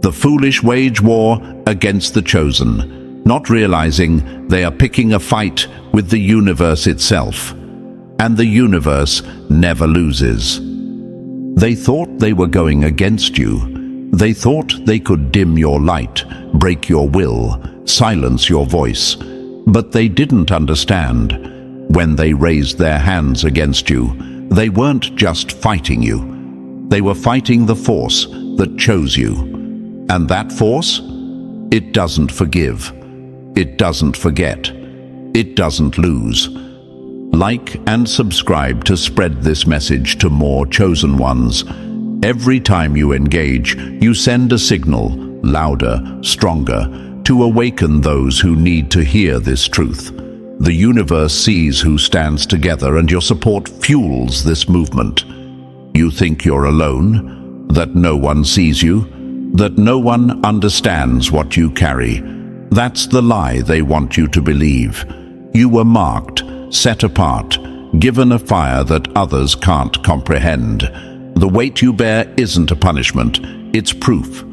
The foolish wage war against the chosen, not realizing they are picking a fight with the universe itself. And the universe never loses. They thought they were going against you. They thought they could dim your light, break your will, silence your voice. But they didn't understand. When they raised their hands against you, they weren't just fighting you. They were fighting the force that chose you. And that force? It doesn't forgive. It doesn't forget. It doesn't lose. Like and subscribe to spread this message to more chosen ones. Every time you engage, you send a signal, louder, stronger, to awaken those who need to hear this truth. The universe sees who stands together, and your support fuels this movement. You think you're alone, that no one sees you, that no one understands what you carry. That's the lie they want you to believe. You were marked, set apart, given a fire that others can't comprehend. The weight you bear isn't a punishment, it's proof.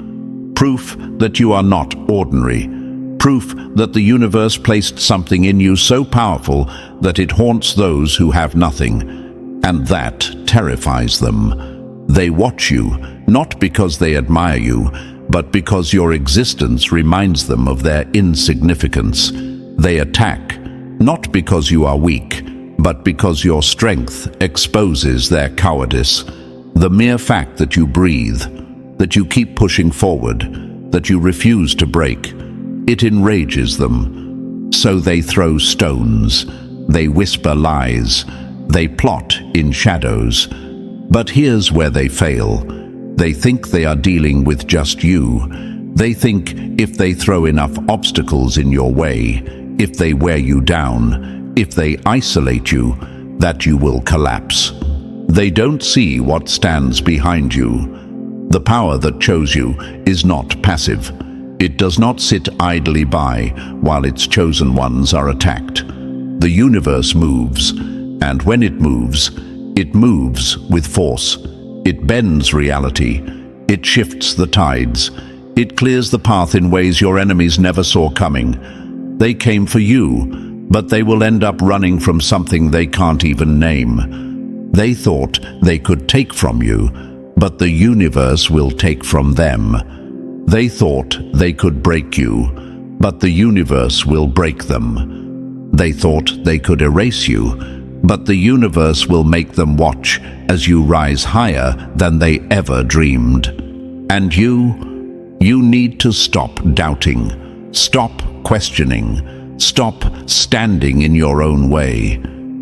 Proof that you are not ordinary. Proof that the universe placed something in you so powerful that it haunts those who have nothing. And that terrifies them. They watch you, not because they admire you, but because your existence reminds them of their insignificance. They attack, not because you are weak, but because your strength exposes their cowardice. The mere fact that you breathe, that you keep pushing forward, that you refuse to break, it enrages them. So they throw stones, they whisper lies, they plot in shadows. But here's where they fail. They think they are dealing with just you. They think if they throw enough obstacles in your way, if they wear you down, if they isolate you, that you will collapse. They don't see what stands behind you. The power that chose you is not passive. It does not sit idly by while its chosen ones are attacked. The universe moves, and when it moves with force. It bends reality. It shifts the tides. It clears the path in ways your enemies never saw coming. They came for you, but they will end up running from something they can't even name. They thought they could take from you, but the universe will take from them. They thought they could break you, but the universe will break them. They thought they could erase you, but the universe will make them watch as you rise higher than they ever dreamed. And you need to stop doubting, stop questioning, stop standing in your own way.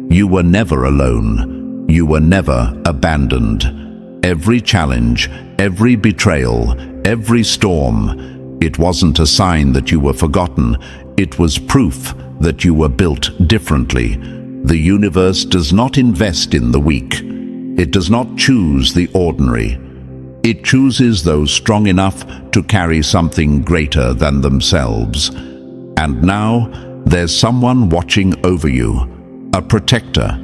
You were never alone. You were never abandoned. Every challenge, every betrayal, every storm, it wasn't a sign that you were forgotten. It was proof that you were built differently. The universe does not invest in the weak. It does not choose the ordinary. It chooses those strong enough to carry something greater than themselves. And now, there's someone watching over you, a protector,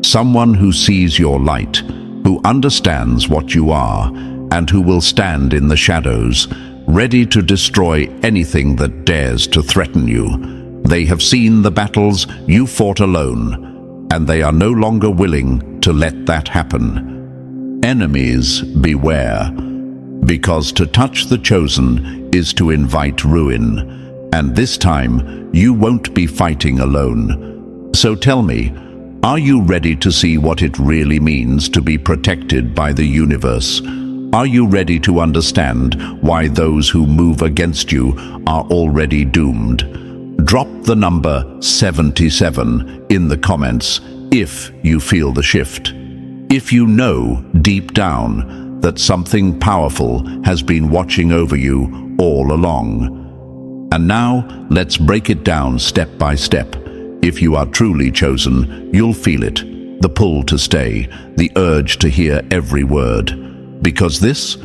someone who sees your light, who understands what you are, and who will stand in the shadows, ready to destroy anything that dares to threaten you. They have seen the battles you fought alone, and they are no longer willing to let that happen. Enemies, beware, because to touch the chosen is to invite ruin, and this time you won't be fighting alone. So tell me, are you ready to see what it really means to be protected by the universe? Are you ready to understand why those who move against you are already doomed? Drop the number 77 in the comments if you feel the shift. If you know deep down that something powerful has been watching over you all along. And now let's break it down step by step. If you are truly chosen, you'll feel it, the pull to stay, the urge to hear every word. Because this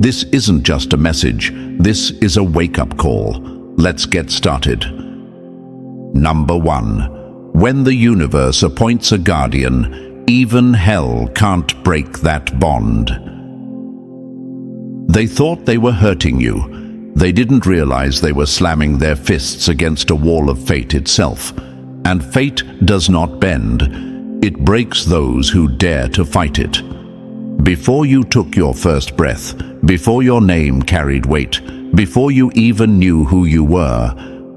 isn't just a message, this is a wake-up call. Let's get started. Number 1. When the universe appoints a guardian, even hell can't break that bond. They thought they were hurting you. They didn't realize they were slamming their fists against a wall of fate itself. And fate does not bend. It breaks those who dare to fight it. Before you took your first breath, before your name carried weight, before you even knew who you were,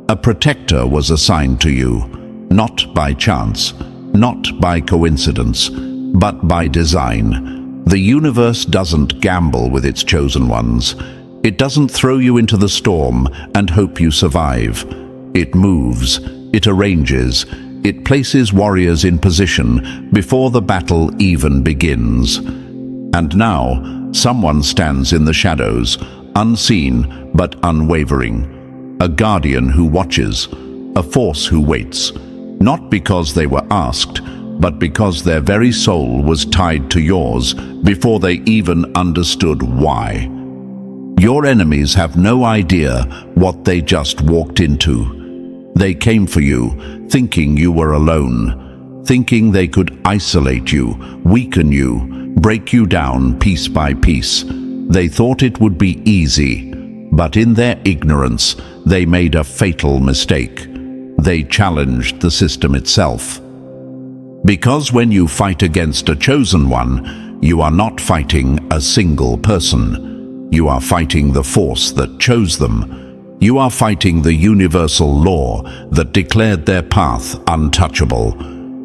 a protector was assigned to you, not by chance, not by coincidence, but by design. The universe doesn't gamble with its chosen ones. It doesn't throw you into the storm and hope you survive. It moves, it arranges, it places warriors in position before the battle even begins. And now, someone stands in the shadows, unseen but unwavering. A guardian who watches, a force who waits, not because they were asked, but because their very soul was tied to yours before they even understood why. Your enemies have no idea what they just walked into. They came for you, thinking you were alone, thinking they could isolate you, weaken you, break you down piece by piece. They thought it would be easy, but in their ignorance, they made a fatal mistake. They challenged the system itself. Because when you fight against a chosen one, you are not fighting a single person. You are fighting the force that chose them. You are fighting the universal law that declared their path untouchable.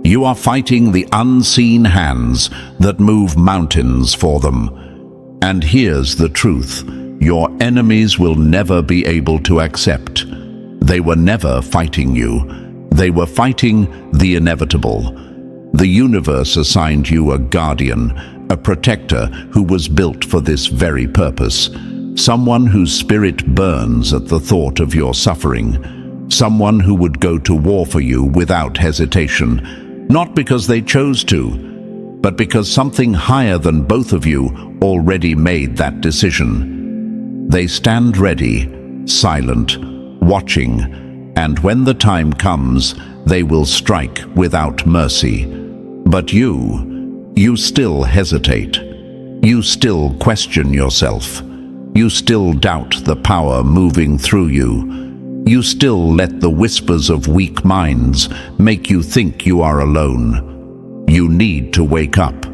You are fighting the unseen hands that move mountains for them. And here's the truth: your enemies will never be able to accept. They were never fighting you. They were fighting the inevitable. The universe assigned you a guardian, a protector who was built for this very purpose. Someone whose spirit burns at the thought of your suffering. Someone who would go to war for you without hesitation, not because they chose to, but because something higher than both of you already made that decision. They stand ready, silent, watching, and when the time comes, they will strike without mercy. But you still hesitate. You still question yourself. You still doubt the power moving through you. You still let the whispers of weak minds make you think you are alone. You need to wake up.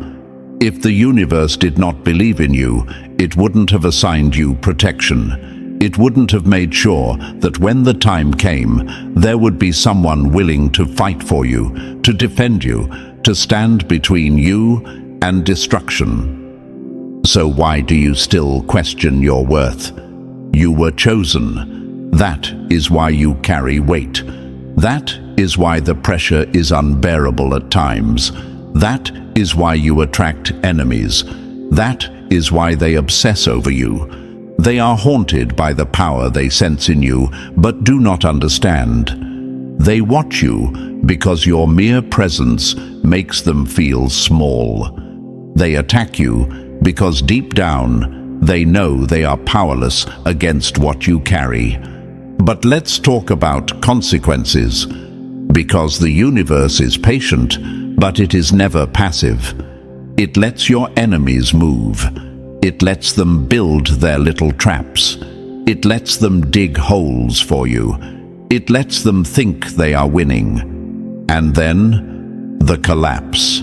If the universe did not believe in you, it wouldn't have assigned you protection. It wouldn't have made sure that when the time came, there would be someone willing to fight for you, to defend you, to stand between you and destruction. So why do you still question your worth? You were chosen. That is why you carry weight. That is why the pressure is unbearable at times. That is why you attract enemies. That is why they obsess over you. They are haunted by the power they sense in you, but do not understand. They watch you because your mere presence makes them feel small. They attack you because deep down they know they are powerless against what you carry. But let's talk about consequences. Because the universe is patient, but it is never passive. It lets your enemies move. It lets them build their little traps. It lets them dig holes for you. It lets them think they are winning. And then, the collapse,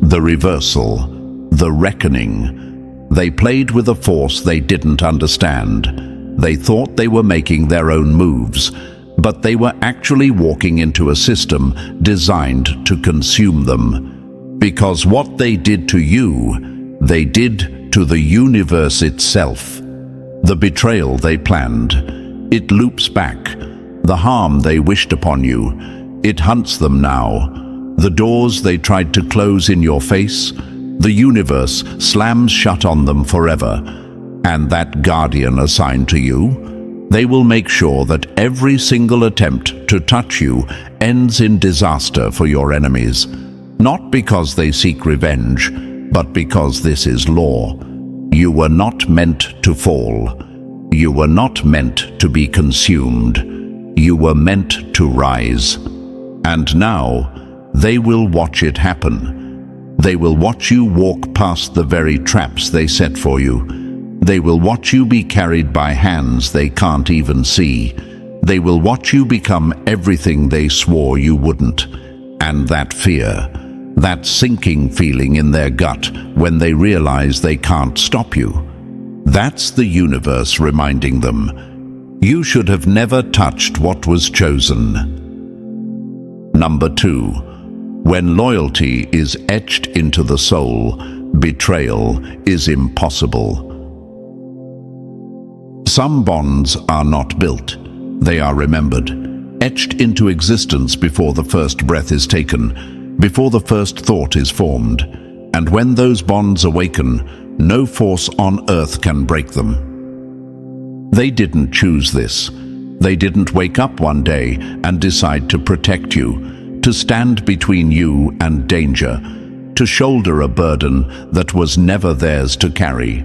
the reversal, the reckoning. They played with a force they didn't understand. They thought they were making their own moves, but they were actually walking into a system designed to consume them. Because what they did to you, they did to the universe itself. The betrayal they planned, it loops back. The harm they wished upon you, it hunts them now. The doors they tried to close in your face, the universe slams shut on them forever. And that guardian assigned to you, they will make sure that every single attempt to touch you ends in disaster for your enemies. Not because they seek revenge, but because this is law. You were not meant to fall. You were not meant to be consumed. You were meant to rise. And now, they will watch it happen. They will watch you walk past the very traps they set for you. They will watch you be carried by hands they can't even see. They will watch you become everything they swore you wouldn't. And that fear, that sinking feeling in their gut when they realize they can't stop you, that's the universe reminding them, you should have never touched what was chosen. Number 2. When loyalty is etched into the soul, betrayal is impossible. Some bonds are not built, they are remembered, etched into existence before the first breath is taken, before the first thought is formed, and when those bonds awaken, no force on earth can break them. They didn't choose this. They didn't wake up one day and decide to protect you, to stand between you and danger, to shoulder a burden that was never theirs to carry.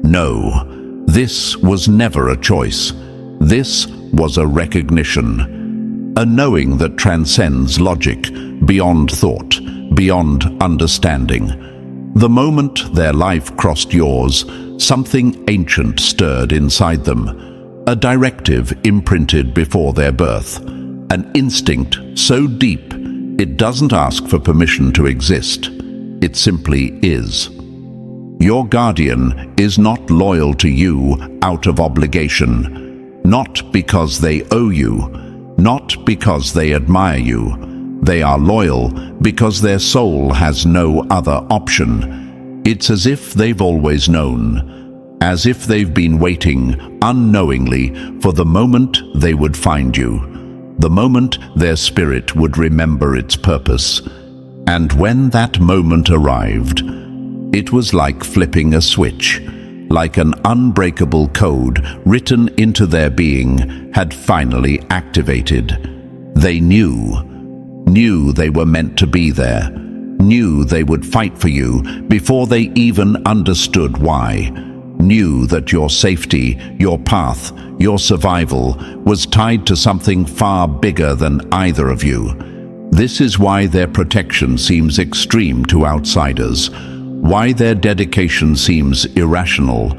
No, this was never a choice. This was a recognition, a knowing that transcends logic, beyond thought, beyond understanding. The moment their life crossed yours, something ancient stirred inside them, a directive imprinted before their birth, an instinct so deep it doesn't ask for permission to exist. It simply is. Your guardian is not loyal to you out of obligation, not because they owe you, not because they admire you. They are loyal because their soul has no other option. It's as if they've always known, as if they've been waiting unknowingly for the moment they would find you, the moment their spirit would remember its purpose. And when that moment arrived, it was like flipping a switch, like an unbreakable code written into their being had finally activated. They knew they were meant to be there, knew they would fight for you before they even understood why, knew that your safety, your path, your survival was tied to something far bigger than either of you. This is why their protection seems extreme to outsiders, why their dedication seems irrational,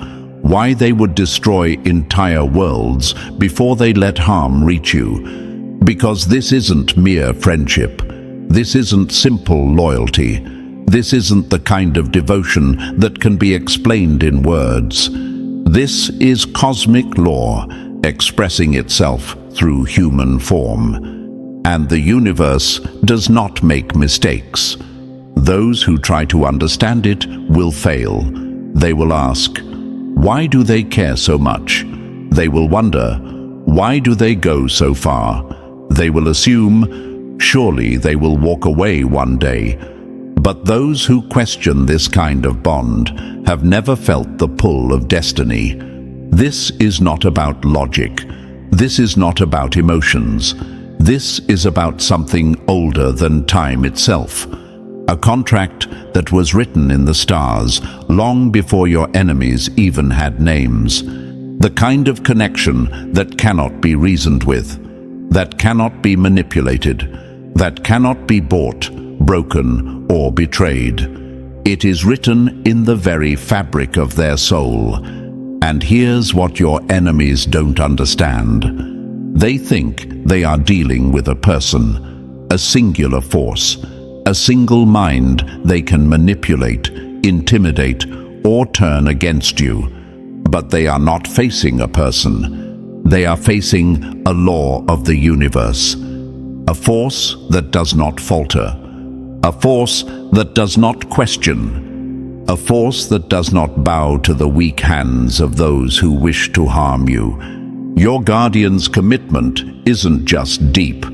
why they would destroy entire worlds before they let harm reach you. Because this isn't mere friendship. This isn't simple loyalty. This isn't the kind of devotion that can be explained in words. This is cosmic law expressing itself through human form. And the universe does not make mistakes. Those who try to understand it will fail. They will ask, why do they care so much? They will wonder, why do they go so far? They will assume, surely they will walk away one day. But those who question this kind of bond have never felt the pull of destiny. This is not about logic. This is not about emotions. This is about something older than time itself. A contract that was written in the stars long before your enemies even had names. The kind of connection that cannot be reasoned with, that cannot be manipulated, that cannot be bought, broken, or betrayed. It is written in the very fabric of their soul. And here's what your enemies don't understand. They think they are dealing with a person, a singular force, a single mind they can manipulate, intimidate, or turn against you. But they are not facing a person. They are facing a law of the universe, a force that does not falter, a force that does not question, a force that does not bow to the weak hands of those who wish to harm you. Your guardian's commitment isn't just deep,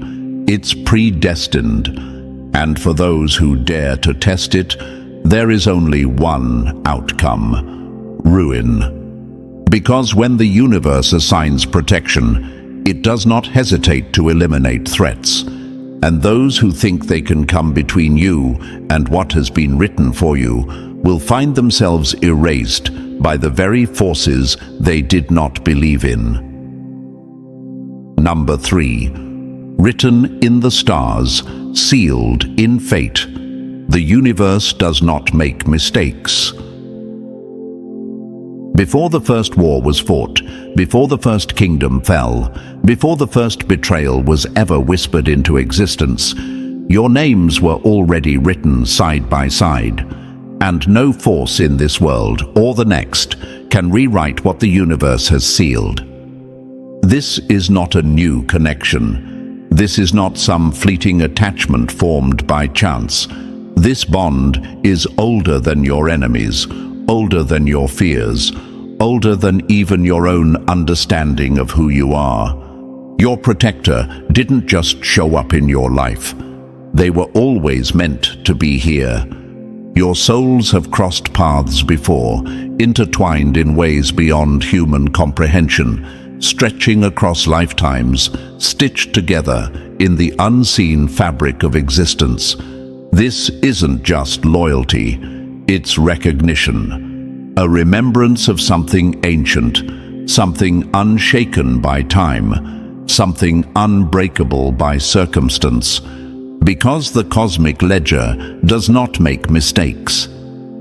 it's predestined. And for those who dare to test it, there is only one outcome: ruin. Because when the universe assigns protection, it does not hesitate to eliminate threats. And those who think they can come between you and what has been written for you will find themselves erased by the very forces they did not believe in. Number 3. Written in the stars, sealed in fate. The universe does not make mistakes. Before the first war was fought, before the first kingdom fell, before the first betrayal was ever whispered into existence, your names were already written side by side, and no force in this world or the next can rewrite what the universe has sealed. This is not a new connection. This is not some fleeting attachment formed by chance. This bond is older than your enemies, older than your fears, older than even your own understanding of who you are. Your protector didn't just show up in your life. They were always meant to be here. Your souls have crossed paths before, intertwined in ways beyond human comprehension, stretching across lifetimes, stitched together in the unseen fabric of existence. This isn't just loyalty, it's recognition, a remembrance of something ancient, something unshaken by time, something unbreakable by circumstance. Because the cosmic ledger does not make mistakes.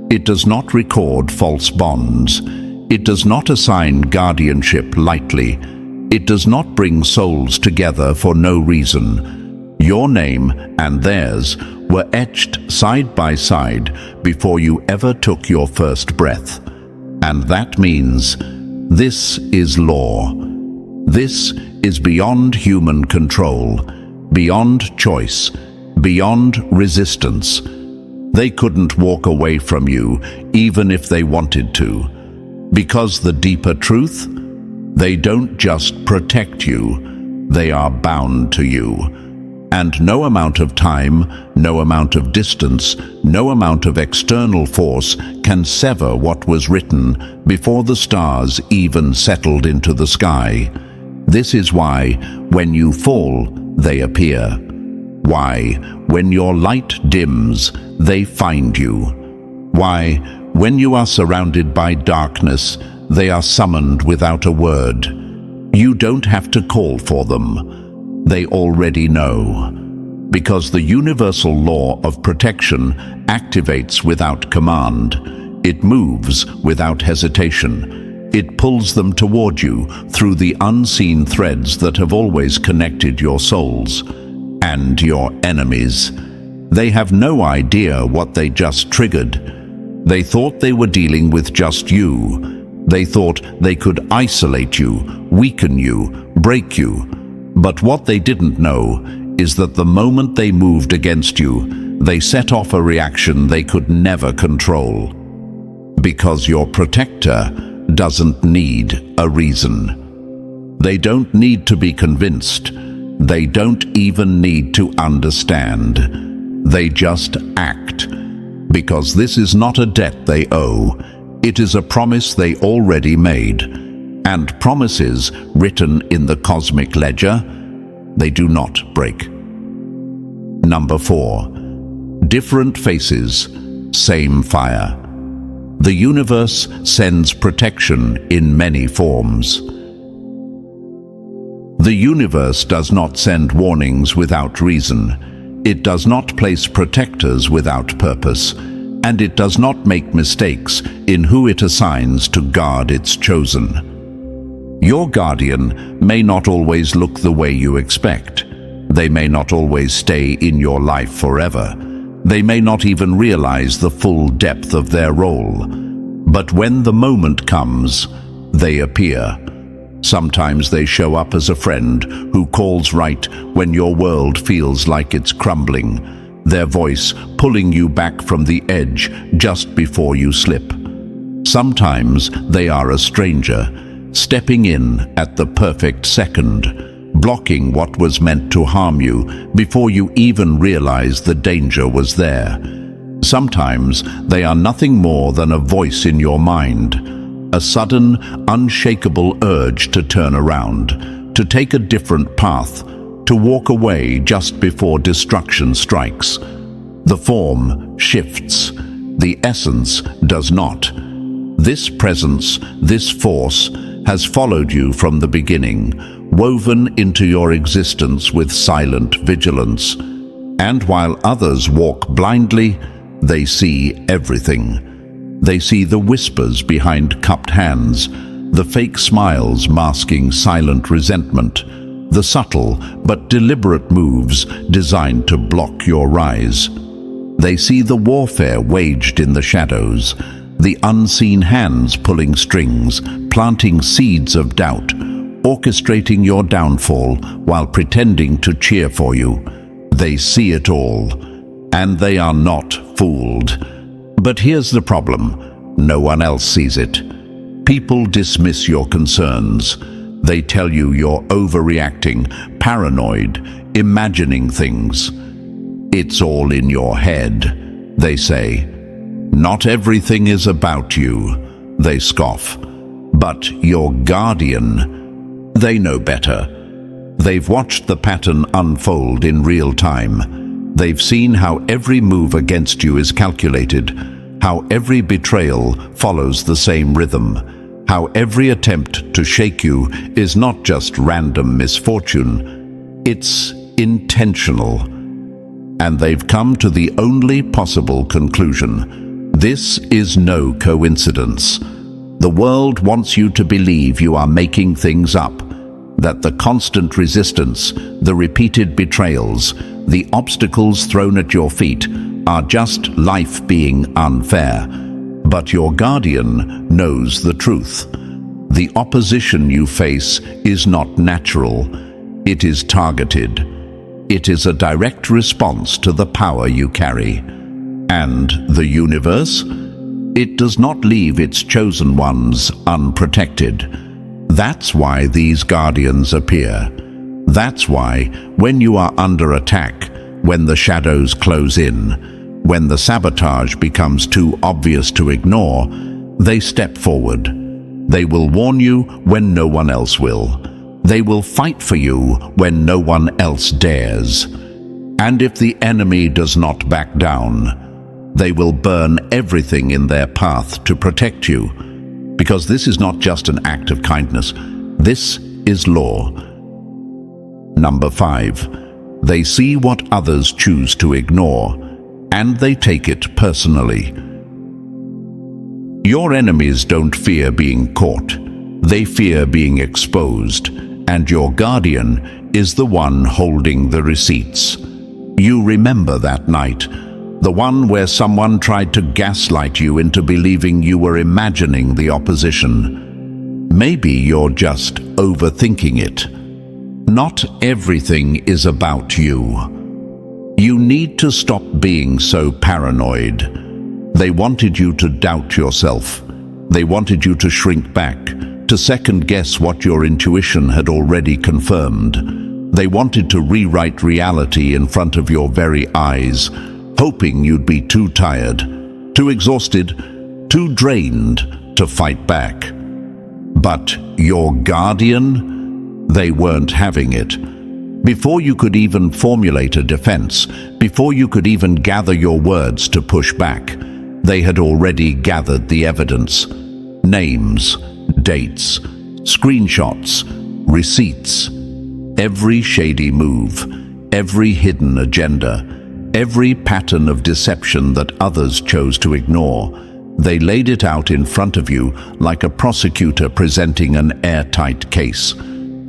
It does not record false bonds. It does not assign guardianship lightly. It does not bring souls together for no reason. Your name and theirs were etched side by side before you ever took your first breath. And that means this is law. This is beyond human control, beyond choice, beyond resistance. They couldn't walk away from you even if they wanted to. Because the deeper truth, they don't just protect you, they are bound to you. And no amount of time, no amount of distance, no amount of external force can sever what was written before the stars even settled into the sky. This is why, when you fall, they appear. Why, when your light dims, they find you. Why, when you are surrounded by darkness, they are summoned without a word. You don't have to call for them. They already know. Because the universal law of protection activates without command. It moves without hesitation. It pulls them toward you through the unseen threads that have always connected your souls. And your enemies. They have no idea what they just triggered. They thought they were dealing with just you. They thought they could isolate you, weaken you, break you. But what they didn't know is that the moment they moved against you, they set off a reaction they could never control. Because your protector doesn't need a reason. They don't need to be convinced. They don't even need to understand. They just act. Because this is not a debt they owe. It is a promise they already made. And promises written in the cosmic ledger, they do not break. Number 4. Different faces, same fire. The universe sends protection in many forms. The universe does not send warnings without reason. It does not place protectors without purpose. And it does not make mistakes in who it assigns to guard its chosen. Your guardian may not always look the way you expect. They may not always stay in your life forever. They may not even realize the full depth of their role. But when the moment comes, they appear. Sometimes they show up as a friend who calls right when your world feels like it's crumbling, their voice pulling you back from the edge just before you slip. Sometimes they are a stranger, stepping in at the perfect second, blocking what was meant to harm you before you even realize the danger was there. Sometimes they are nothing more than a voice in your mind, a sudden, unshakable urge to turn around, to take a different path, to walk away just before destruction strikes. The form shifts, the essence does not. This presence, this force, has followed you from the beginning, woven into your existence with silent vigilance. And while others walk blindly, they see everything. They see the whispers behind cupped hands, the fake smiles masking silent resentment, the subtle but deliberate moves designed to block your rise. They see the warfare waged in the shadows, the unseen hands pulling strings, planting seeds of doubt, orchestrating your downfall while pretending to cheer for you. They see it all, and they are not fooled. But here's the problem: no one else sees it. People dismiss your concerns. They tell you you're overreacting, paranoid, imagining things. It's all in your head, they say. Not everything is about you, they scoff. But your guardian, they know better. They've watched the pattern unfold in real time. They've seen how every move against you is calculated, how every betrayal follows the same rhythm, how every attempt to shake you is not just random misfortune, it's intentional. And they've come to the only possible conclusion: this is no coincidence. The world wants you to believe you are making things up, that the constant resistance, the repeated betrayals, the obstacles thrown at your feet are just life being unfair. But your guardian knows the truth. The opposition you face is not natural. It is targeted. It is a direct response to the power you carry. And the universe? It does not leave its chosen ones unprotected. That's why these guardians appear. That's why, when you are under attack, when the shadows close in, when the sabotage becomes too obvious to ignore, they step forward. They will warn you when no one else will. They will fight for you when no one else dares. And if the enemy does not back down, they will burn everything in their path to protect you. Because this is not just an act of kindness. This is law. Number 5. They see what others choose to ignore, and they take it personally. Your enemies don't fear being caught. They fear being exposed, and your guardian is the one holding the receipts. You remember that night, the one where someone tried to gaslight you into believing you were imagining the opposition. Maybe you're just overthinking it. Not everything is about you. You need to stop being so paranoid. They wanted you to doubt yourself. They wanted you to shrink back, to second-guess what your intuition had already confirmed. They wanted to rewrite reality in front of your very eyes, hoping you'd be too tired, too exhausted, too drained to fight back. But your guardian? They weren't having it. Before you could even formulate a defense, before you could even gather your words to push back, they had already gathered the evidence. Names, dates, screenshots, receipts. Every shady move, every hidden agenda, every pattern of deception that others chose to ignore, they laid it out in front of you like a prosecutor presenting an airtight case.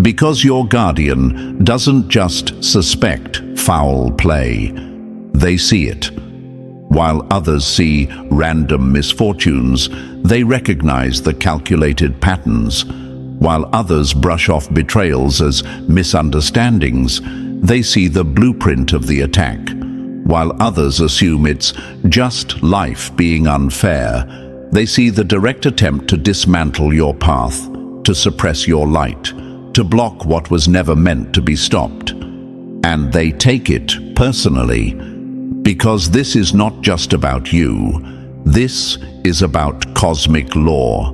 Because your guardian doesn't just suspect foul play, they see it. While others see random misfortunes, they recognize the calculated patterns. While others brush off betrayals as misunderstandings, they see the blueprint of the attack. While others assume it's just life being unfair, they see the direct attempt to dismantle your path, to suppress your light, to block what was never meant to be stopped. And they take it personally, because this is not just about you. This is about cosmic law.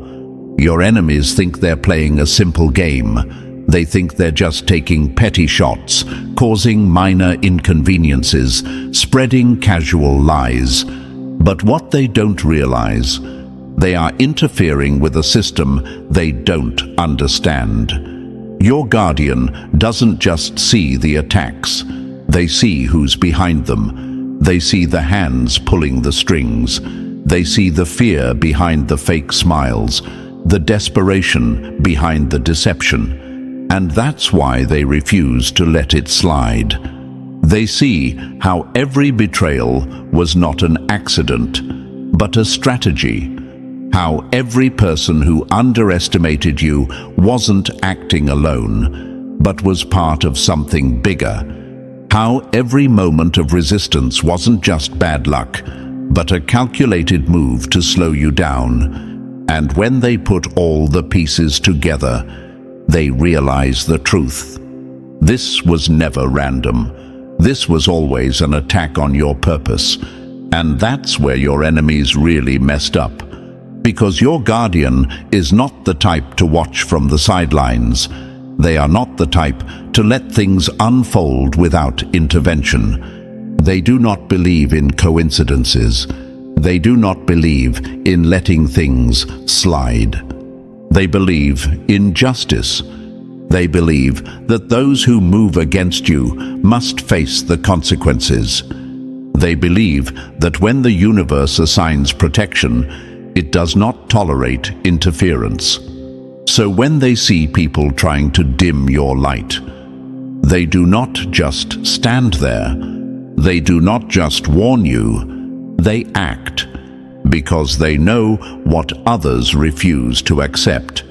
Your enemies think they're playing a simple game. They think they're just taking petty shots, causing minor inconveniences, spreading casual lies. But what they don't realize, they are interfering with a system they don't understand. Your guardian doesn't just see the attacks. They see who's behind them. They see the hands pulling the strings. They see the fear behind the fake smiles, the desperation behind the deception, and that's why they refuse to let it slide. They see how every betrayal was not an accident, but a strategy. How every person who underestimated you wasn't acting alone, but was part of something bigger. How every moment of resistance wasn't just bad luck, but a calculated move to slow you down. And when they put all the pieces together, they realize the truth. This was never random. This was always an attack on your purpose. And that's where your enemies really messed up. Because your guardian is not the type to watch from the sidelines. They are not the type to let things unfold without intervention. They do not believe in coincidences. They do not believe in letting things slide. They believe in justice. They believe that those who move against you must face the consequences. They believe that when the universe assigns protection, it does not tolerate interference. So when they see people trying to dim your light, they do not just stand there. They do not just warn you. They act, because they know what others refuse to accept.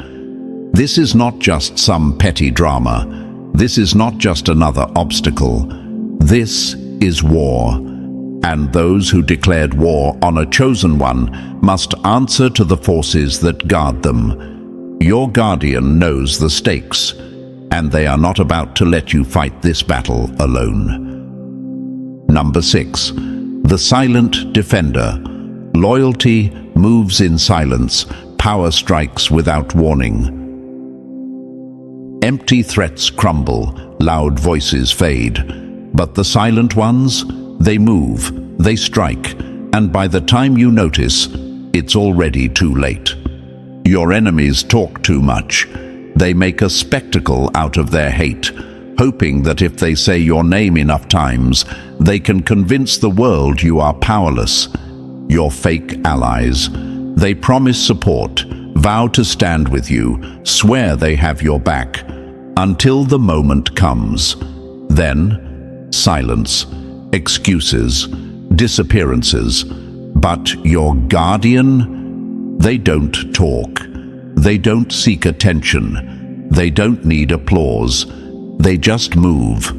This is not just some petty drama. This is not just another obstacle. This is war. And those who declared war on a chosen one must answer to the forces that guard them. Your guardian knows the stakes, and they are not about to let you fight this battle alone. Number 6. The silent defender. Loyalty moves in silence. Power strikes without warning. Empty threats crumble. Loud voices fade. But the silent ones, they move, they strike, and by the time you notice, it's already too late. Your enemies talk too much. They make a spectacle out of their hate, hoping that if they say your name enough times, they can convince the world you are powerless. Your fake allies. They promise support, vow to stand with you, swear they have your back, until the moment comes. Then, silence. Excuses, disappearances. But your guardian? They don't talk. They don't seek attention. They don't need applause. They just move.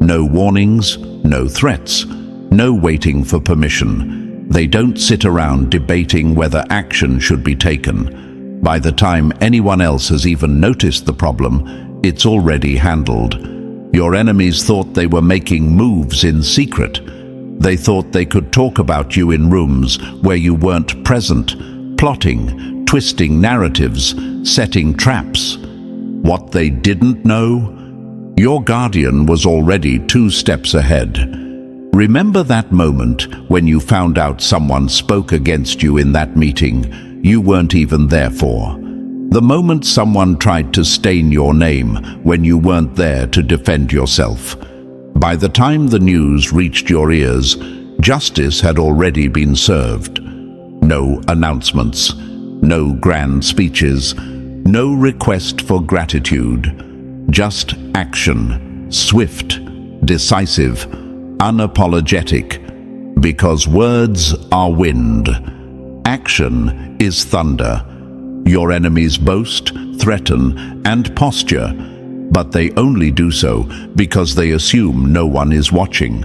No warnings, no threats, no waiting for permission. They don't sit around debating whether action should be taken. By the time anyone else has even noticed the problem, it's already handled. Your enemies thought they were making moves in secret. They thought they could talk about you in rooms where you weren't present, plotting, twisting narratives, setting traps. What they didn't know? Your guardian was already 2 steps ahead. Remember that moment when you found out someone spoke against you in that meeting you weren't even there for? The moment someone tried to stain your name when you weren't there to defend yourself. By the time the news reached your ears, justice had already been served. No announcements, no grand speeches, no request for gratitude. Just action, swift, decisive, unapologetic, because words are wind. Action is thunder. Your enemies boast, threaten, and posture, but they only do so because they assume no one is watching.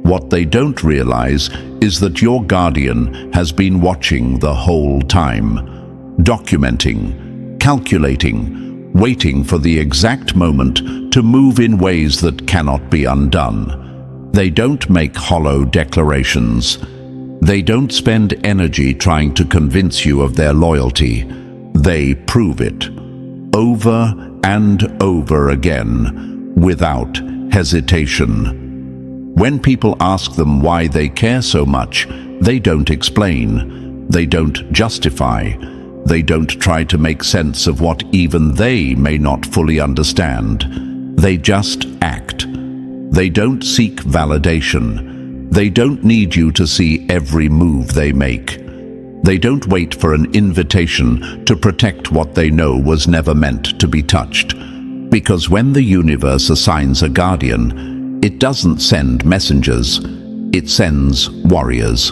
What they don't realize is that your guardian has been watching the whole time, documenting, calculating, waiting for the exact moment to move in ways that cannot be undone. They don't make hollow declarations. They don't spend energy trying to convince you of their loyalty. They prove it, over and over again, without hesitation. When people ask them why they care so much, they don't explain, they don't justify, they don't try to make sense of what even they may not fully understand. They just act. They don't seek validation. They don't need you to see every move they make. They don't wait for an invitation to protect what they know was never meant to be touched. Because when the universe assigns a guardian, it doesn't send messengers, it sends warriors.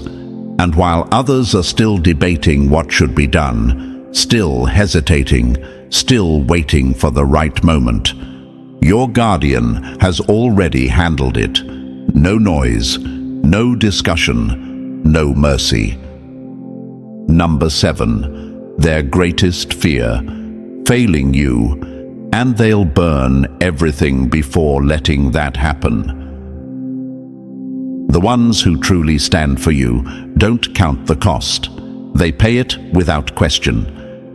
And while others are still debating what should be done, still hesitating, still waiting for the right moment, your guardian has already handled it. No noise, no discussion, no mercy. Number 7, their greatest fear, failing you, and they'll burn everything before letting that happen. The ones who truly stand for you don't count the cost. They pay it without question.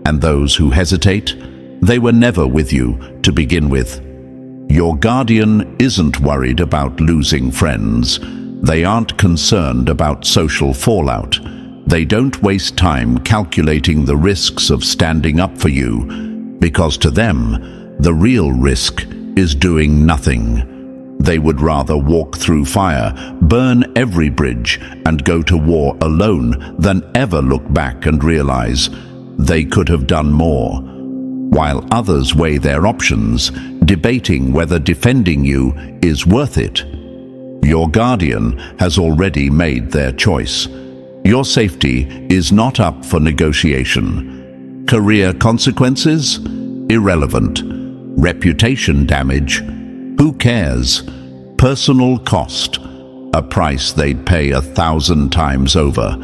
And those who hesitate, they were never with you to begin with. Your guardian isn't worried about losing friends. They aren't concerned about social fallout. They don't waste time calculating the risks of standing up for you, because to them, the real risk is doing nothing. They would rather walk through fire, burn every bridge, and go to war alone than ever look back and realize they could have done more. While others weigh their options, debating whether defending you is worth it, your guardian has already made their choice. Your safety is not up for negotiation. Career consequences? Irrelevant. Reputation damage? Who cares? Personal cost? A price they'd pay 1,000 times over.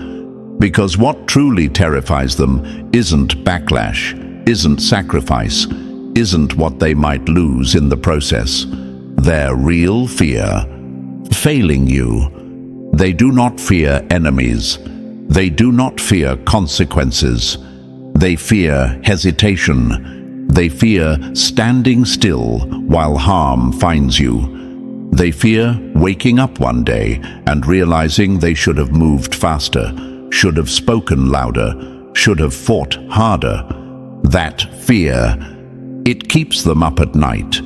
Because what truly terrifies them isn't backlash, isn't sacrifice, isn't what they might lose in the process. Their real fear, failing you. They do not fear enemies. They do not fear consequences. They fear hesitation. They fear standing still while harm finds you. They fear waking up one day and realizing they should have moved faster, should have spoken louder, should have fought harder. That fear, it keeps them up at night.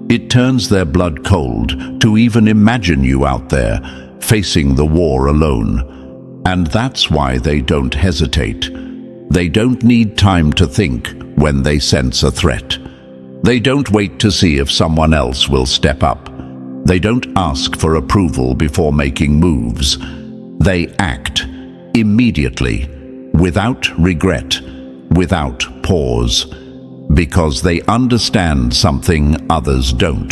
It turns their blood cold to even imagine you out there, facing the war alone. And that's why they don't hesitate. They don't need time to think when they sense a threat. They don't wait to see if someone else will step up. They don't ask for approval before making moves. They act immediately, without regret, without pause, because they understand something others don't.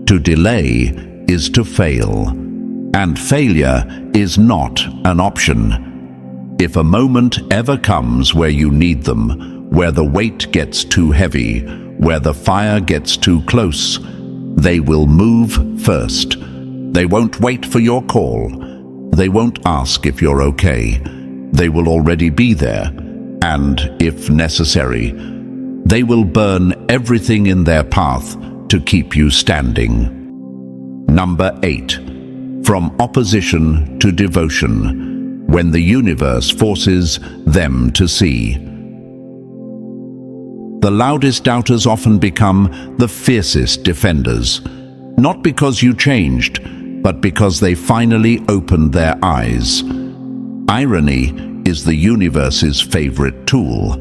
To delay is to fail, and failure is not an option. If a moment ever comes where you need them, where the weight gets too heavy, where the fire gets too close, they will move first. They won't wait for your call. They won't ask if you're okay. They will already be there, and, if necessary, they will burn everything in their path to keep you standing. Number 8. From opposition to devotion, when the universe forces them to see. The loudest doubters often become the fiercest defenders, not because you changed, but because they finally opened their eyes. Irony is the universe's favorite tool,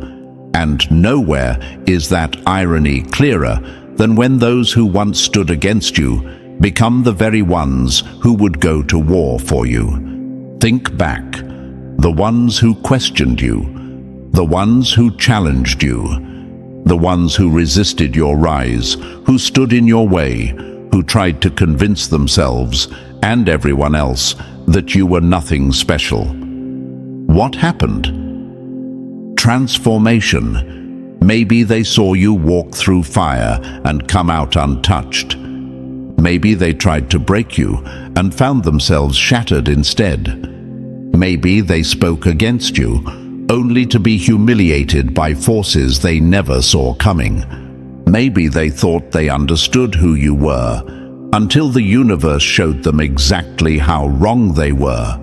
and nowhere is that irony clearer than when those who once stood against you become the very ones who would go to war for you. Think back. The ones who questioned you, the ones who challenged you, the ones who resisted your rise, who stood in your way, who tried to convince themselves and everyone else that you were nothing special. What happened? Transformation. Maybe they saw you walk through fire and come out untouched. Maybe they tried to break you and found themselves shattered instead. Maybe they spoke against you, only to be humiliated by forces they never saw coming. Maybe they thought they understood who you were, until the universe showed them exactly how wrong they were.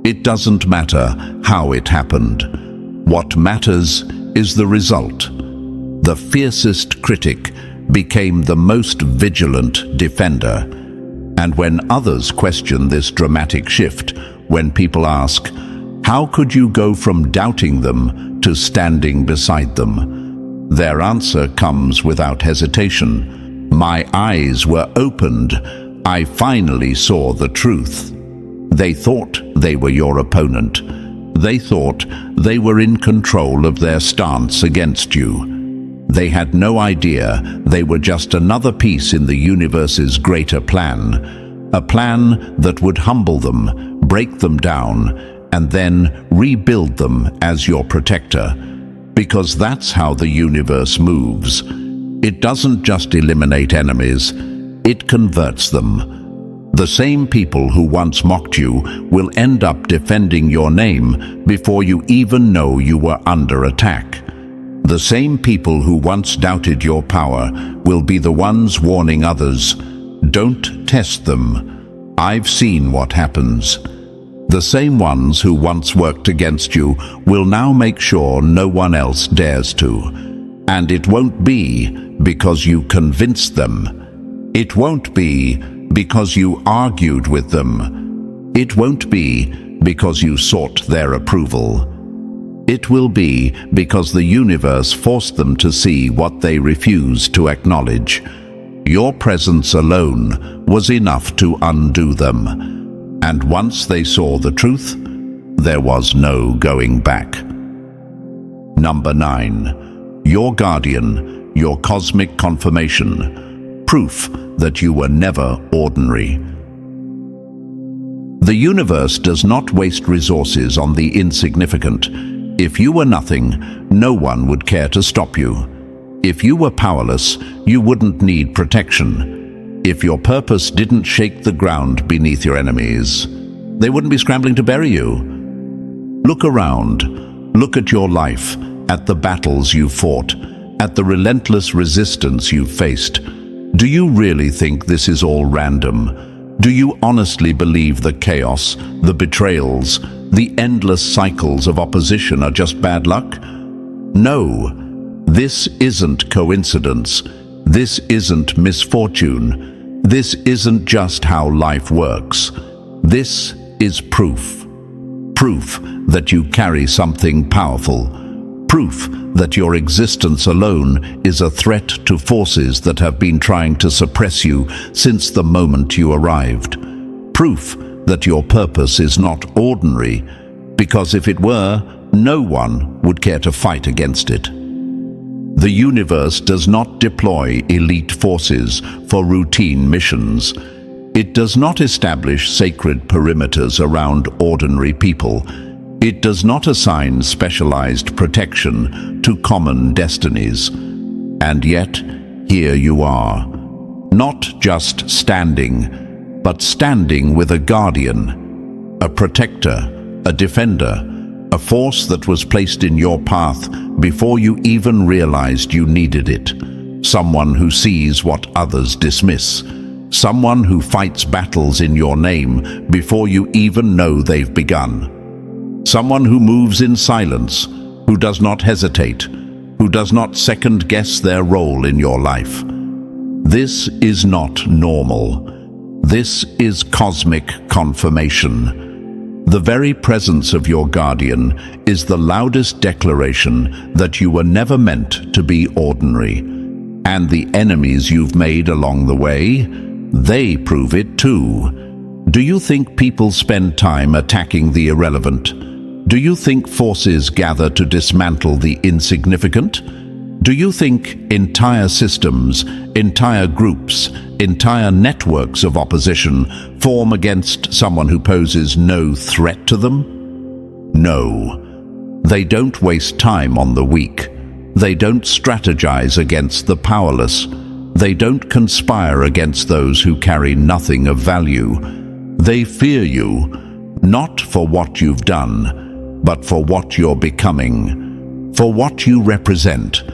It doesn't matter how it happened. What matters is the result. The fiercest critic became the most vigilant defender. And when others question this dramatic shift, when people ask, How could you go from doubting them to standing beside them? Their answer comes without hesitation. My eyes were opened. I finally saw the truth. They thought they were your opponent. They thought they were in control of their stance against you. They had no idea they were just another piece in the universe's greater plan, a plan that would humble them, break them down, and then rebuild them as your protector. Because that's how the universe moves. It doesn't just eliminate enemies, it converts them. The same people who once mocked you will end up defending your name before you even know you were under attack. The same people who once doubted your power will be the ones warning others. Don't test them. I've seen what happens. The same ones who once worked against you will now make sure no one else dares to. And it won't be because you convinced them. It won't be because you argued with them. It won't be because you sought their approval. It will be because the universe forced them to see what they refused to acknowledge. Your presence alone was enough to undo them. And once they saw the truth, there was no going back. Number 9. Your guardian, your cosmic confirmation. Proof that you were never ordinary. The universe does not waste resources on the insignificant. If you were nothing, no one would care to stop you. If you were powerless, you wouldn't need protection. If your purpose didn't shake the ground beneath your enemies, they wouldn't be scrambling to bury you. Look around. Look at your life, at the battles you fought, at the relentless resistance you faced. Do you really think this is all random? Do you honestly believe the chaos, the betrayals, the endless cycles of opposition are just bad luck? No, this isn't coincidence. This isn't misfortune. This isn't just how life works. This is proof. Proof that you carry something powerful. Proof that your existence alone is a threat to forces that have been trying to suppress you since the moment you arrived. Proof that your purpose is not ordinary, because if it were, no one would care to fight against it. The universe does not deploy elite forces for routine missions. It does not establish sacred perimeters around ordinary people. It does not assign specialized protection to common destinies. And yet, here you are, not just standing, but standing with a guardian, a protector, a defender, a force that was placed in your path before you even realized you needed it. Someone who sees what others dismiss. Someone who fights battles in your name before you even know they've begun. Someone who moves in silence, who does not hesitate, who does not second-guess their role in your life. This is not normal. This is cosmic confirmation. The very presence of your guardian is the loudest declaration that you were never meant to be ordinary. And the enemies you've made along the way, they prove it too. Do you think people spend time attacking the irrelevant? Do you think forces gather to dismantle the insignificant? Do you think entire systems, entire groups, entire networks of opposition form against someone who poses no threat to them? No. They don't waste time on the weak. They don't strategize against the powerless. They don't conspire against those who carry nothing of value. They fear you, not for what you've done, but for what you're becoming, for what you represent,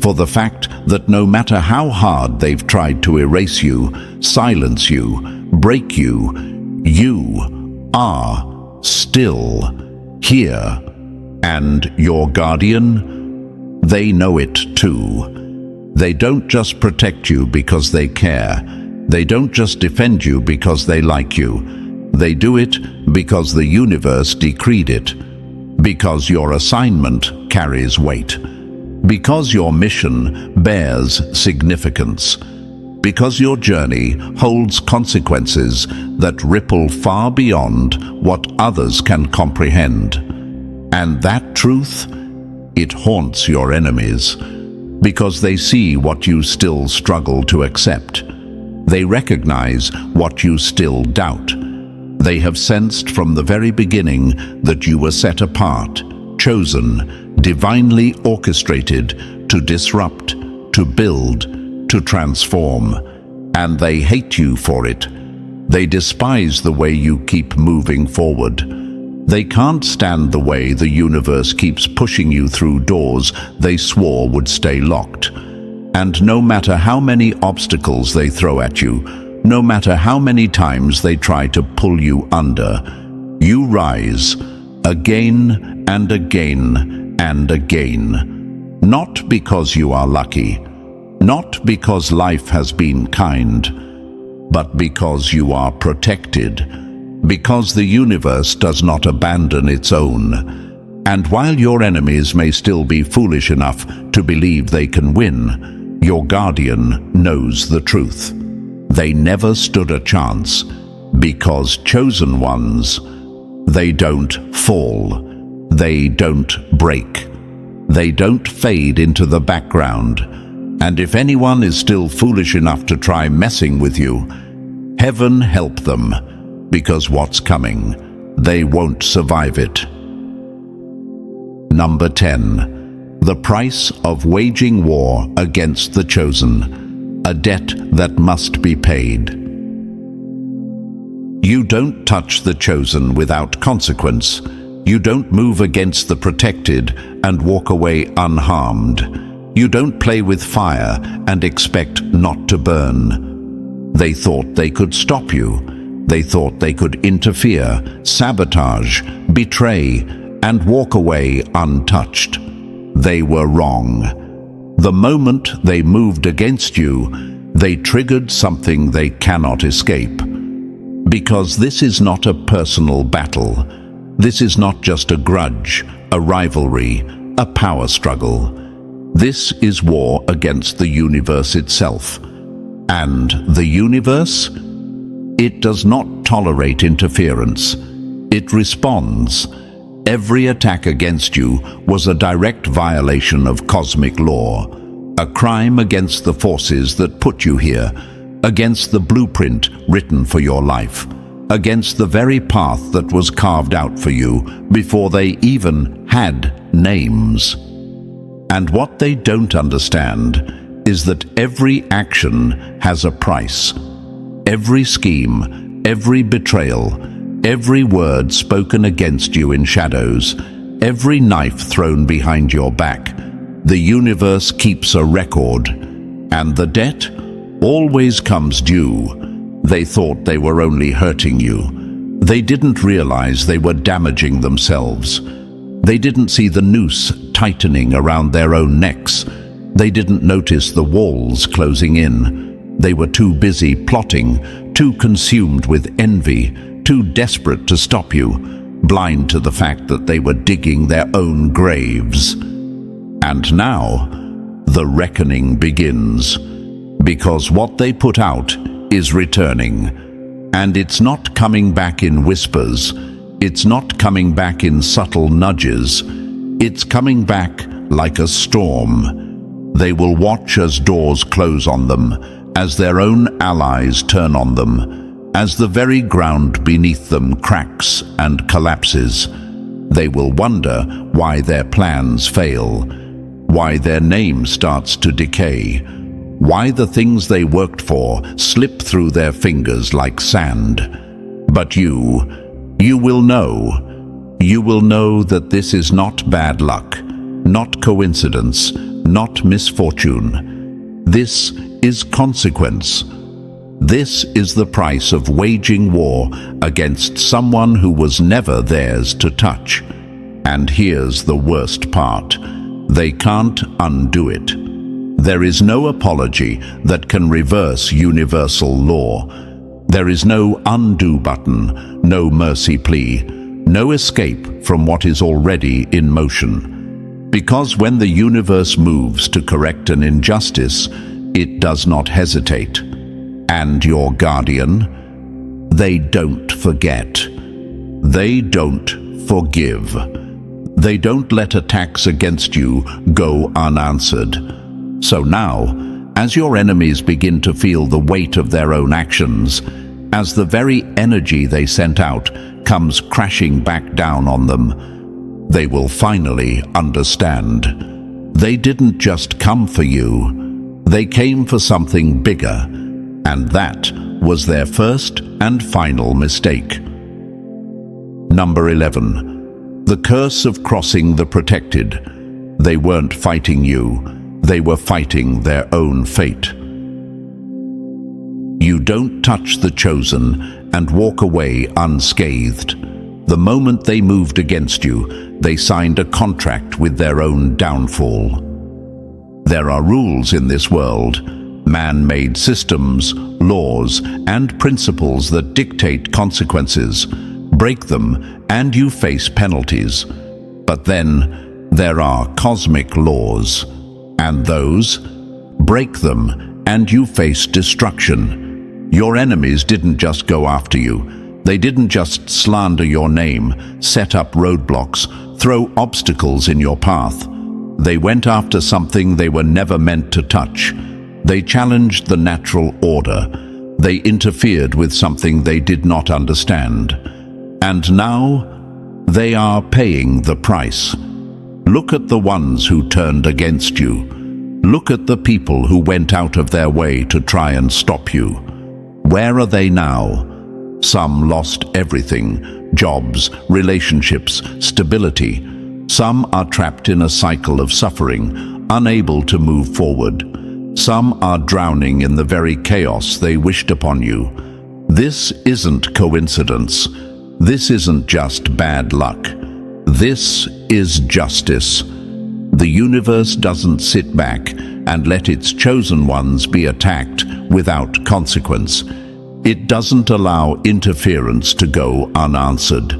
for the fact that no matter how hard they've tried to erase you, silence you, break you, you are still here. And your guardian, they know it too. They don't just protect you because they care. They don't just defend you because they like you. They do it because the universe decreed it. because your assignment carries weight, because your mission bears significance, because your journey holds consequences that ripple far beyond what others can comprehend. And that truth, it haunts your enemies, because they see what you still struggle to accept. They recognize what you still doubt. They have sensed from the very beginning that you were set apart, chosen, divinely orchestrated to disrupt, to build, to transform. And they hate you for it. They despise the way you keep moving forward. They can't stand the way the universe keeps pushing you through doors they swore would stay locked. And no matter how many obstacles they throw at you, no matter how many times they try to pull you under, you rise again and again and again. Not because you are lucky, not because life has been kind, but because you are protected, because the universe does not abandon its own. And while your enemies may still be foolish enough to believe they can win, your guardian knows the truth. They never stood a chance, because chosen ones, they don't fall, they don't break, they don't fade into the background. And if anyone is still foolish enough to try messing with you, heaven help them, because what's coming, they won't survive it. Number 10. The price of waging war against the chosen, a debt that must be paid. You don't touch the chosen without consequence. You don't move against the protected and walk away unharmed. You don't play with fire and expect not to burn. They thought they could stop you. They thought they could interfere, sabotage, betray, and walk away untouched. They were wrong. The moment they moved against you, they triggered something they cannot escape. Because this is not a personal battle. This is not just a grudge, a rivalry, a power struggle. This is war against the universe itself. And the universe? It does not tolerate interference. It responds. Every attack against you was a direct violation of cosmic law, a crime against the forces that put you here, against the blueprint written for your life, against the very path that was carved out for you before they even had names. And what they don't understand is that every action has a price. Every scheme, every betrayal, every word spoken against you in shadows, every knife thrown behind your back, the universe keeps a record. And the debt always comes due. They thought they were only hurting you. They didn't realize they were damaging themselves. They didn't see the noose tightening around their own necks. They didn't notice the walls closing in. They were too busy plotting, too consumed with envy, too desperate to stop you, blind to the fact that they were digging their own graves. And now, the reckoning begins, because what they put out is returning. And it's not coming back in whispers. It's not coming back in subtle nudges. It's coming back like a storm. They will watch as doors close on them, as their own allies turn on them, as the very ground beneath them cracks and collapses. They will wonder why their plans fail, why their name starts to decay, why the things they worked for slip through their fingers like sand. But you will know. You will know that this is not bad luck, not coincidence, not misfortune. This is consequence. This is the price of waging war against someone who was never theirs to touch. And here's the worst part. They can't undo it. There is no apology that can reverse universal law. There is no undo button, no mercy plea, no escape from what is already in motion. Because when the universe moves to correct an injustice, it does not hesitate. And your guardian, they don't forget. They don't forgive. They don't let attacks against you go unanswered. So now, as your enemies begin to feel the weight of their own actions, as the very energy they sent out comes crashing back down on them, they will finally understand. They didn't just come for you, they came for something bigger, and that was their first and final mistake. Number 11. The curse of crossing the protected. They weren't fighting you, they were fighting their own fate. You don't touch the chosen and walk away unscathed. The moment they moved against you, they signed a contract with their own downfall. There are rules in this world, man-made systems, laws, and principles that dictate consequences. Break them, and you face penalties. But then there are cosmic laws, and those, break them, and you face destruction. Your enemies didn't just go after you. They didn't just slander your name, set up roadblocks, throw obstacles in your path. They went after something they were never meant to touch. They challenged the natural order. They interfered with something they did not understand. And now, they are paying the price. Look at the ones who turned against you. Look at the people who went out of their way to try and stop you. Where are they now? Some lost everything: jobs, relationships, stability. Some are trapped in a cycle of suffering, unable to move forward. Some are drowning in the very chaos they wished upon you. This isn't coincidence. This isn't just bad luck. This is justice. The universe doesn't sit back and let its chosen ones be attacked without consequence. It doesn't allow interference to go unanswered.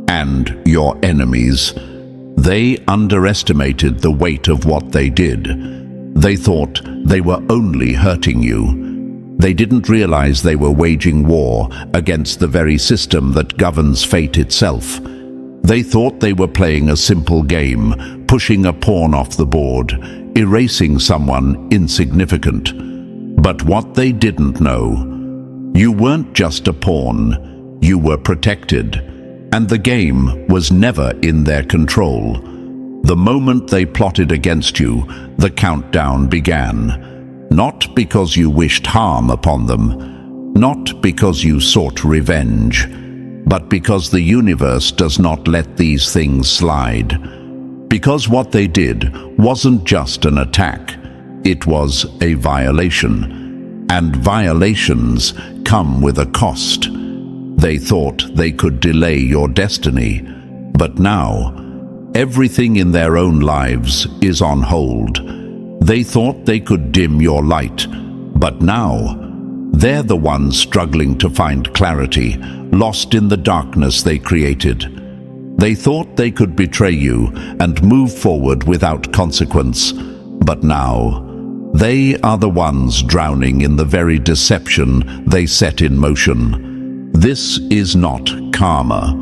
And your enemies, they underestimated the weight of what they did. They thought they were only hurting you. They didn't realize they were waging war against the very system that governs fate itself. They thought they were playing a simple game, pushing a pawn off the board, erasing someone insignificant. But what they didn't know, you weren't just a pawn, you were protected, and the game was never in their control. The moment they plotted against you, the countdown began. Not because you wished harm upon them, not because you sought revenge, but because the universe does not let these things slide. Because what they did wasn't just an attack, it was a violation. And violations come with a cost. They thought they could delay your destiny, but now, everything in their own lives is on hold. They thought they could dim your light, but now, they're the ones struggling to find clarity, lost in the darkness they created. They thought they could betray you and move forward without consequence, but now, they are the ones drowning in the very deception they set in motion. This is not karma.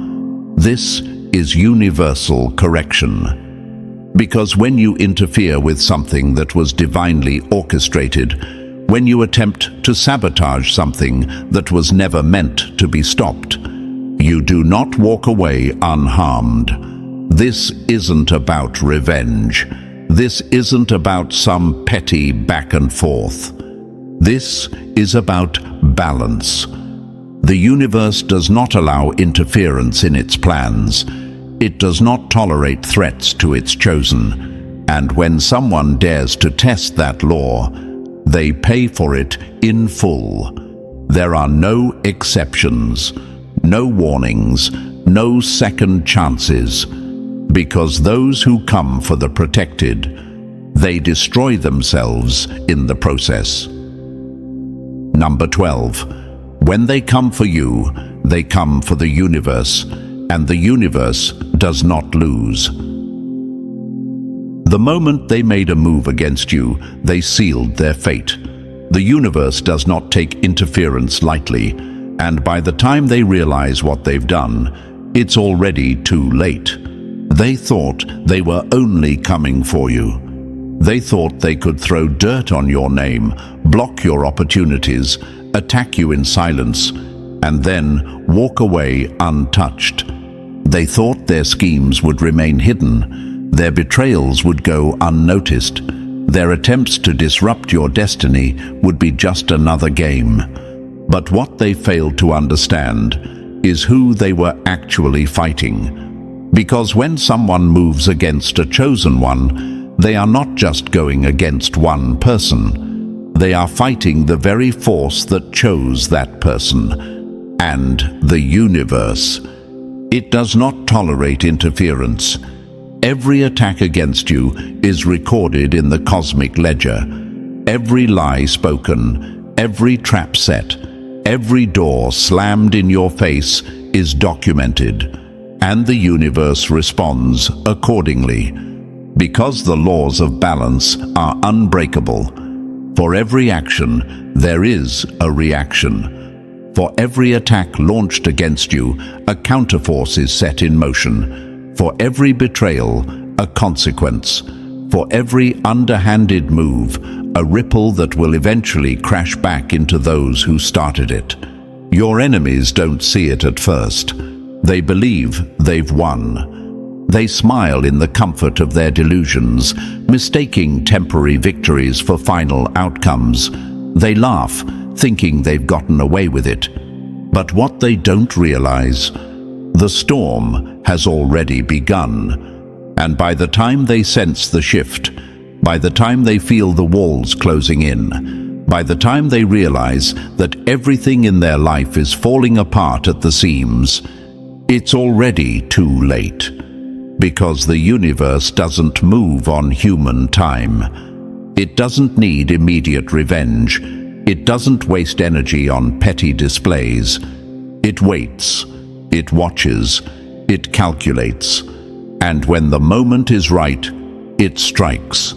This is universal correction. Because when you interfere with something that was divinely orchestrated, when you attempt to sabotage something that was never meant to be stopped, you do not walk away unharmed. This isn't about revenge. This isn't about some petty back and forth. This is about balance. The universe does not allow interference in its plans. It does not tolerate threats to its chosen. And when someone dares to test that law, they pay for it in full. There are no exceptions, no warnings, no second chances. Because those who come for the protected, they destroy themselves in the process. Number 12. When they come for you, they come for the universe. and the universe does not lose. The moment they made a move against you, they sealed their fate. The universe does not take interference lightly, and by the time they realize what they've done, it's already too late. They thought they were only coming for you. They thought they could throw dirt on your name, block your opportunities, attack you in silence, and then walk away untouched. They thought their schemes would remain hidden, their betrayals would go unnoticed, their attempts to disrupt your destiny would be just another game. But what they failed to understand is who they were actually fighting. Because when someone moves against a chosen one, they are not just going against one person. They are fighting the very force that chose that person, and the universe. It does not tolerate interference. Every attack against you is recorded in the cosmic ledger. Every lie spoken, every trap set, every door slammed in your face is documented, and the universe responds accordingly. Because the laws of balance are unbreakable. For every action, there is a reaction. For every attack launched against you, a counterforce is set in motion. For every betrayal, a consequence. For every underhanded move, a ripple that will eventually crash back into those who started it. Your enemies don't see it at first. They believe they've won. They smile in the comfort of their delusions, mistaking temporary victories for final outcomes. They laugh, thinking they've gotten away with it. But what they don't realize, the storm has already begun. And by the time they sense the shift, by the time they feel the walls closing in, by the time they realize that everything in their life is falling apart at the seams, it's already too late. Because the universe doesn't move on human time. It doesn't need immediate revenge. It doesn't waste energy on petty displays. It waits. It watches. It calculates. And when the moment is right, it strikes.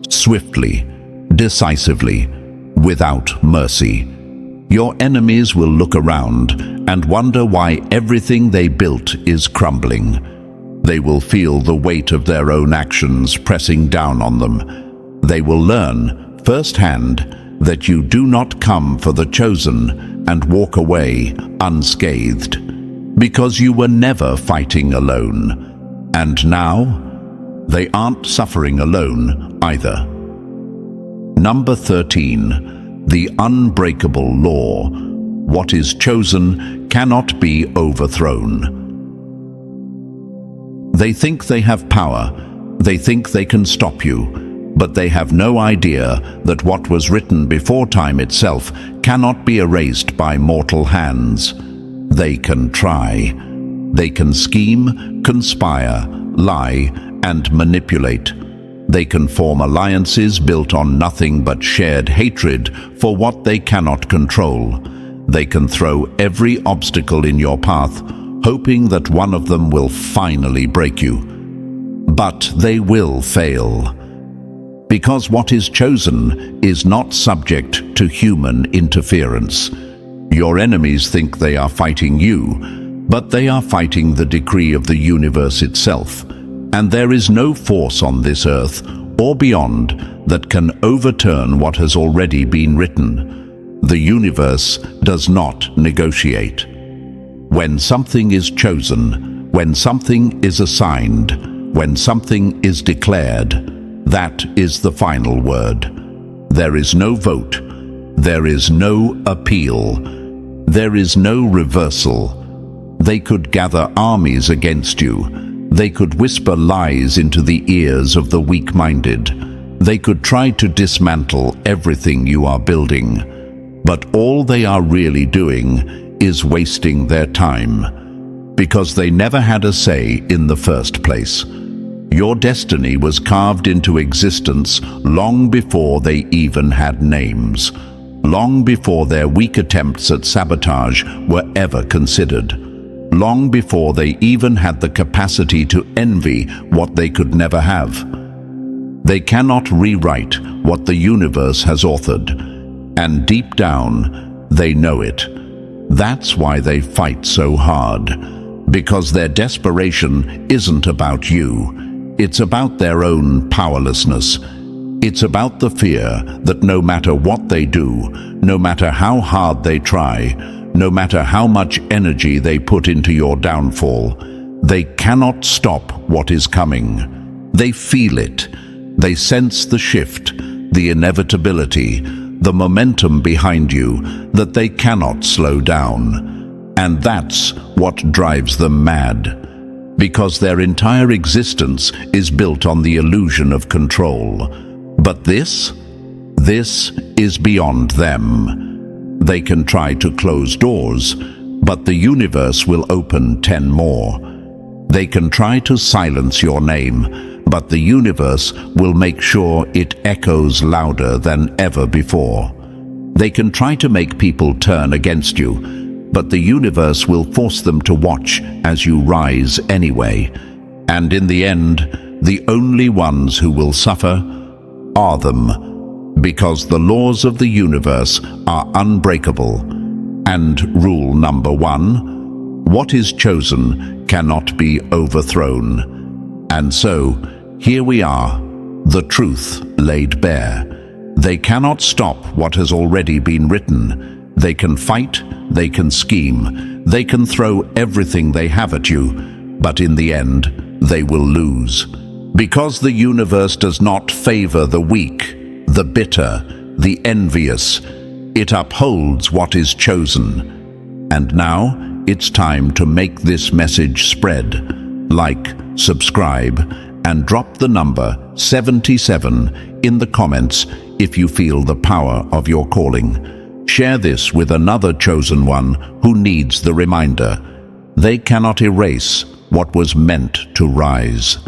Swiftly, decisively, without mercy. Your enemies will look around and wonder why everything they built is crumbling. They will feel the weight of their own actions pressing down on them. They will learn firsthand that you do not come for the chosen and walk away unscathed, because you were never fighting alone. And now, they aren't suffering alone either. Number 13, the unbreakable law. What is chosen cannot be overthrown. They think they have power. They think they can stop you. But they have no idea that what was written before time itself cannot be erased by mortal hands. They can try. They can scheme, conspire, lie, and manipulate. They can form alliances built on nothing but shared hatred for what they cannot control. They can throw every obstacle in your path, hoping that one of them will finally break you. But they will fail. Because what is chosen is not subject to human interference. Your enemies think they are fighting you, but they are fighting the decree of the universe itself. And there is no force on this earth or beyond that can overturn what has already been written. The universe does not negotiate. When something is chosen, when something is assigned, when something is declared, that is the final word. There is no vote. There is no appeal. There is no reversal. They could gather armies against you. They could whisper lies into the ears of the weak-minded. They could try to dismantle everything you are building. But all they are really doing is wasting their time, because they never had a say in the first place. Your destiny was carved into existence long before they even had names, long before their weak attempts at sabotage were ever considered, long before they even had the capacity to envy what they could never have. They cannot rewrite what the universe has authored, and deep down, they know it. That's why they fight so hard, because their desperation isn't about you. It's about their own powerlessness. It's about the fear that no matter what they do, no matter how hard they try, no matter how much energy they put into your downfall, they cannot stop what is coming. They feel it. They sense the shift, the inevitability, the momentum behind you that they cannot slow down. And that's what drives them mad, because their entire existence is built on the illusion of control. But this is beyond them. They can try to close doors, but the universe will open 10 more. They can try to silence your name, but the universe will make sure it echoes louder than ever before. They can try to make people turn against you, but the universe will force them to watch as you rise anyway. And in the end, the only ones who will suffer are them, because the laws of the universe are unbreakable. And rule number 1, what is chosen cannot be overthrown. And so, here we are, the truth laid bare. They cannot stop what has already been written. They can fight, they can scheme, they can throw everything they have at you, but in the end, they will lose. Because the universe does not favor the weak, the bitter, the envious. It upholds what is chosen. And now, it's time to make this message spread. Like, subscribe, and drop the number 77 in the comments if you feel the power of your calling. Share this with another chosen one who needs the reminder. They cannot erase what was meant to rise.